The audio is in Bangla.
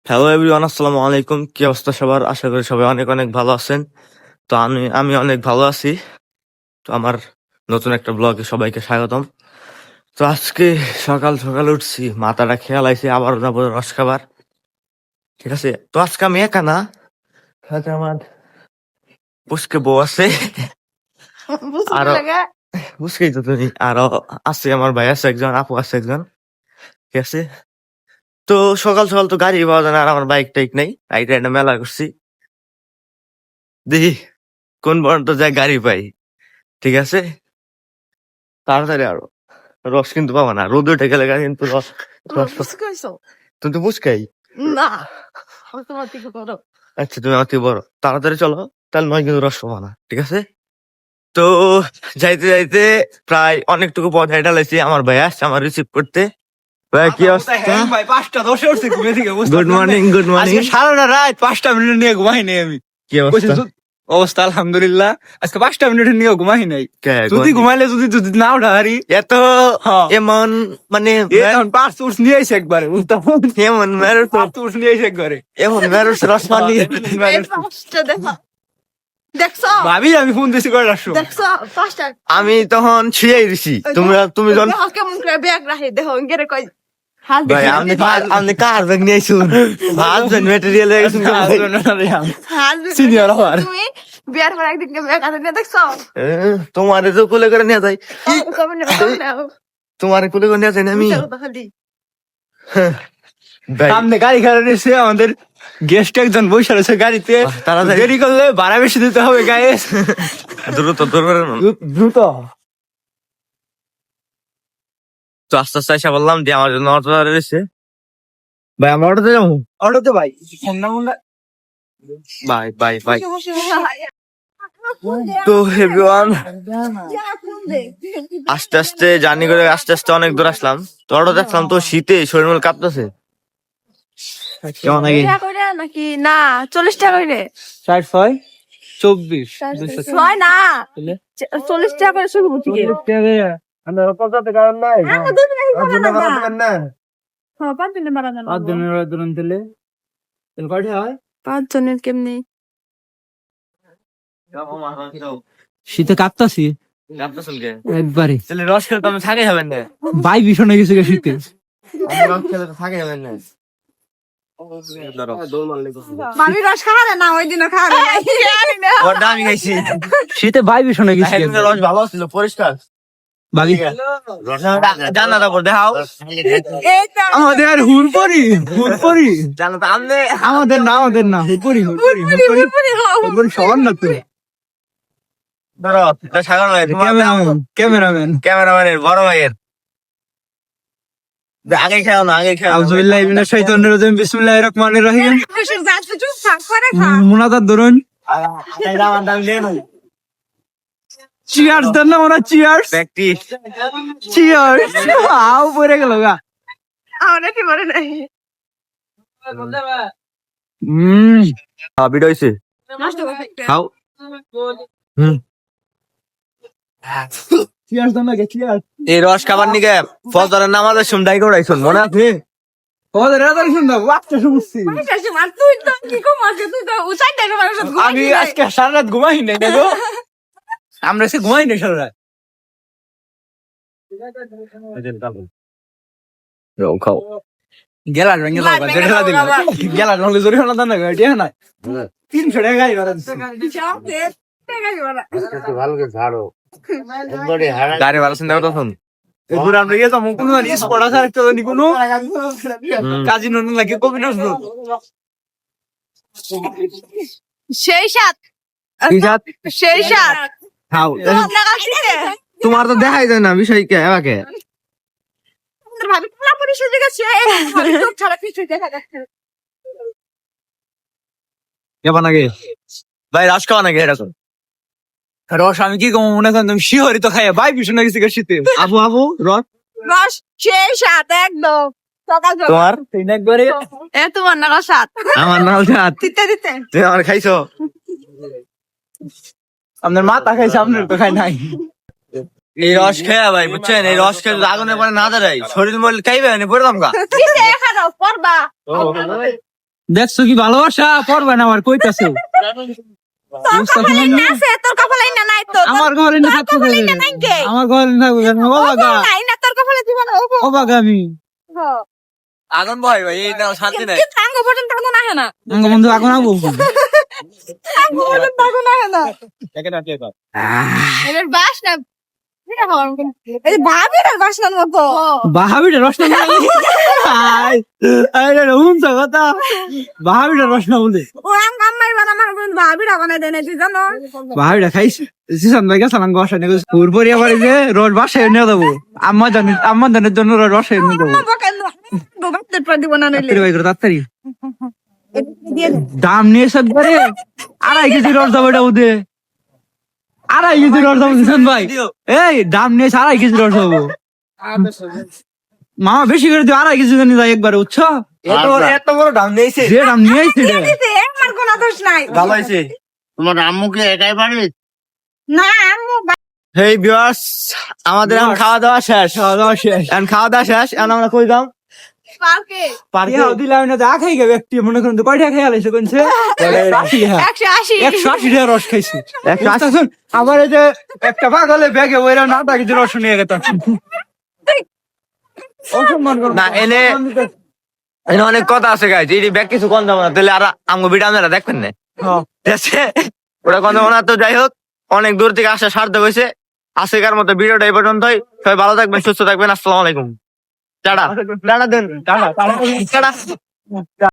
হ্যালো এভরিওয়ান, আসসালামু আলাইকুম। কি অবস্থা সবার? আশা করি সবাই অনেক অনেক ভালো আছেন। তো আমি অনেক ভালো আছি। তো আমার নতুন একটা ব্লগে সবাইকে স্বাগতম। তো আজকে সকাল সকাল উঠছি, মাথাটা খেয়াল আইছে, আবার যাবো রস খাবার। ঠিক আছে, তো আজকে আমি একা না, সাথে আমার পুচকে বউ আছে। আরো বুঝকেই তো তুমি, আরো আছে আমার ভাই আছে একজন, আপু আছে একজন। ঠিক আছে, তো সকাল সকাল তো গাড়ি পাওয়া যায় না, আর আমার বাইক টাইক নেই, রাইড রাইডে মেলা করছি। দেখি কোন পর্যন্ত যায় গাড়ি পাই। ঠিক আছে, তাড়াতাড়ি আরো রস কিন্তু পাবা না, রোদ উঠে গেলে কিন্তু তুমি তো বুঝকাই। না, আমি তোমার থেকে বড়। আচ্ছা, তুমি আমার থেকে বড়, তাড়াতাড়ি চলো, তাহলে নয় কিন্তু রস পাবা না। ঠিক আছে, তো যাইতে যাইতে প্রায় অনেকটুকু পথ হেঁটে লাইছি। আমার ভাই আসছে আমার রিসিভ করতে। ভাই কি অবস্থা? ভাই 5টা 10 উঠছে ঘুমে থেকে। Good morning, good morning. সারাটা রাত 5টা মিনিট নিয়ে ঘুমাই নাই আমি। কি অবস্থা? অবস্থা আলহামদুলিল্লাহ, আজকে 5টা মিনিট নিয়ে ঘুমাই নাই। যদি ঘুমাই- ঘুমাইলে যদি না উঠা হারি এত এমন মানে এখন 5 উঠ নিয়ে আইছে একবারে, এমন মেরুস 5 উঠ নিয়ে আইছে একবারে। এমন মেরুস রস পানি। এই পাঁচটা দেখো, দেখছো ভাবি আমি ফোন দিছি করে আসো। দেখছো পাঁচটা। আমি তখন শুয়ে দিছি, তুমি যখন দেখো কেমন করে ব্যাগ রাখে, দেখো গেরে কই হাল ভাই আপনি কার ব্যাগ নিয়ে আইসুন? হাজবেন্ড ম্যাটেরিয়াল হাল Senior হওয়ার। তুমি বিয়ার পর একদিন ব্যাগ হাতে নিয়ে দেখছো তোমার তো কোলে করে নিয়ে যাই, কবে নাও তোমার কোলে করে নিয়ে যাই না আমি। খালি ভাই, সামনে গাড়ি খারাপ এসে আমাদের গেস্ট একজন বসে রয়েছে গাড়িতে। তাড়াতাড়ি। দেরি করলে ভাড়া বেশি দিতে হবে গায়ে। দ্রুত দ্রুত তো আস্তে আস্তে এসে বললাম যে আমার জন্য অটো রয়েছে। ভাই আমরা অটোতে যাবো। অটোতে ভাই ঠান্ডা মুন্ডা। Bye bye bye. তো এভরিওয়ান, আস্তে আস্তে জার্নি করে আস্তে আস্তে অনেক দূর আসলাম। তো অটো দেখলাম তো শীতে শরীর মূল কাঁপতেছে। কেমন লাগে? নাকি না 40 টাকা করে 60 24 ছয় না 40 টাকা করে শুরু করছি পাঁচ জনের কেমনি শীতে কাঁপতাছি কাঁপতেছেন কে? একবারে। তাহলে রস খেলে তো আমি থাকা যাবেন না। বাই ভীষণ হয়ে গেছে গে শীতে। আমি রস খেলে তো থাকা যাবেন না। মামি রস খাওয়া না ওই দিনও খাওয়া না ওটা আমি খাইছি। শীতে বাই ভীষণ হয়ে গেছে একদিনের রস ভালো ছিল, পরিষ্কার। বাকি জান্নাত আপর দেখাও। আমাদের হুরপরি জান্নাত আমনে আমাদের না হুরপরি সবার না তো। ধরো এটা সাগর ভাই, তোমার ক্যামেরাম্যান ক্যামেরাম্যানের বড় ভাইয়ের। আগে খেও না, আগে খেও না। আউযুবিল্লাহি মিনাশ শাইতানির রাজিম বিসমিল্লাহির রহমানির রহিম। মুনাজাত ধরুন। চিয়ার্স দেন না ওরা, চিয়ার্স প্র্যাকটিস। চিয়ার্স। আও পড়ে গেল গা। আমরা কি বলে নাই ভিডিও হইছে, নষ্ট করে খাও। চিয়ার্স দেন না গে, চিয়ার্স। এই রস খাবার নিকে ফজরের নামাজের সময় ডাইকে উড়াইছুন, মনে আছে? ওদের রাদার শুন না বাচ্চা শুনছি। তুই তো কি কম আছে, তুই তো উচাই দেখে মানুষ আমি আজকে সারা রাত ঘুমাই নাই দেখো। আমরা সে ঘুমাই নাই সারা রাত। খাও। গেলার ভেঙে দাও, যেটা দিল গেলার ভেঙে জোরে হলো না গাড়ি না 300 টাকা গাড়ি ভাড়া দিছি। গাড়ি ভালো চিন্তা করতেছুন। এরপর আমরা গিয়ে যাবো কোনো স্পট আছে একটা জানি কোনো কাজী নন লাগে কবি নজরুল। সেই সাত কি সাথ? সেই সাত খাও। আমরা কাছে তোমার তো দেখাই যায় না বিষয় কে আমাকে। ভাবি পোলা পরি সুযোগ আছে চোখ ছাড়া কিছু দেখা যাচ্ছে কেমন আগে ভাই রস খাওয়া নাকি এরকম? রস আমি কি কম মনে করেন তুমি শিহরি তো খাইয়া বাই ভীষণ গেছি শীতে। আবু রস রস সেই সাত একদম সকাল সকাল তোমার একবারে এ তোমার না রস সাত আমার নাম সাথ। দিতে দিতে তুমি আমার খাইছো? আপনার মাথা খাইছে, আপনার তো খাই নাই। এই রস খেয়া ভাই বুঝছেন, এই রস খেয়ে যদি আগুনের পরে না দাঁড়াই শরীর মরিল খাইবে না পড়লাম গা। দিতে এখানে পড়বা দেখছো কি ভালোবাসা পড়বে না আমার কইতাছো তোর কপালে না আছে, তোর কপালে না নাই তো। আমার ঘরে না তোর থাকতে কপালে দেবে। না নাই কে? আমার ঘরে না থাকবে কেন? ও বাগা নাই না তোর কপালে দিব না। ও বাগা আমি আগুন ভাই ভাই এই নাও শান্তি নাই কিন্তু আঙ্গ পর্যন্ত আগুন আহে না। আঙ্গ বন্ধু এখন আবো আঙ্গ পর্যন্ত আগুন আহে না। এর বাস না এটা হওয়ার মতন। এই যে ভাবির বাসনার মতো। বাহাবিটা রসনা আরে রুমটা কথা বাহাবিটা রসনা বলে ও আঙ্গ আম্মাই বানা আমার ভাবির বানাই দেয় না তুই জানো? বাহাবিটা খাইছ সিসান ভাই গেছে নাঙ্গ বাসা নিয়ে পুরপুরি আবার যে রোড বাসায় নিয়ে দেবো আম্মা জানের জন্য রোড বাসায় নিয়ে দেবো আম্মা বকে গোবাতে পর দিব না নইলে। তাড়াতাড়ি ভাই করে তাড়াতাড়ি এটা দিয়ে দে। দাম নিয়ে একবারে 2.5 কেজি রস দাও এটা ওদের 2.5 কেজি রস দাও সিসান ভাই এই দাম নিয়ে 2.5 কেজি রস দাও মামা বেশি করে দিও 2.5 কেজি জানি যায় একবারে উচ্ছ এত বড় দাম নেইছে যে দাম নিয়ে আইছে রে দিতে আমার কোনো দোষ নাই। ভালো হইছে তোমার আম্মু কি একাই পারে? না আম্মু হেই ভিউয়ার্স, আমাদের এখন খাওয়া দাওয়া শেষ। এখন খাওয়া দাওয়া শেষ, এখন আমরা কই দাম পার্কে পার্কে। দিলাম না যা খাই গে ব্যক্তি মনে করেন তো কয়টা খেয়ে আলাইছে কোনছে 180 180 টাকা রস খাইছি 180 শুন আবার এই যে একটা পাগলে ব্যাগে ওইরা না টাকা দিয়ে রস নিয়ে গেতাম অসম্মান করো না, এনে অনেক কথা আছে গাইজ, এই ব্যাগ কিছু কম দাম না, তাহলে আর আমগো ভিডিও আপনারা দেখবেন না, ঠিক আছে? ওটা কথা না। তো যাই হোক, অনেক দূর থেকে আসা সার্থক হয়েছে। আজকের মতো ভিডিওটা এই পর্যন্তই। সবাই ভালো থাকবেন, সুস্থ থাকবেন। আসসালামু আলাইকুম। টাটা টাটা দেন, টাটা টাটা।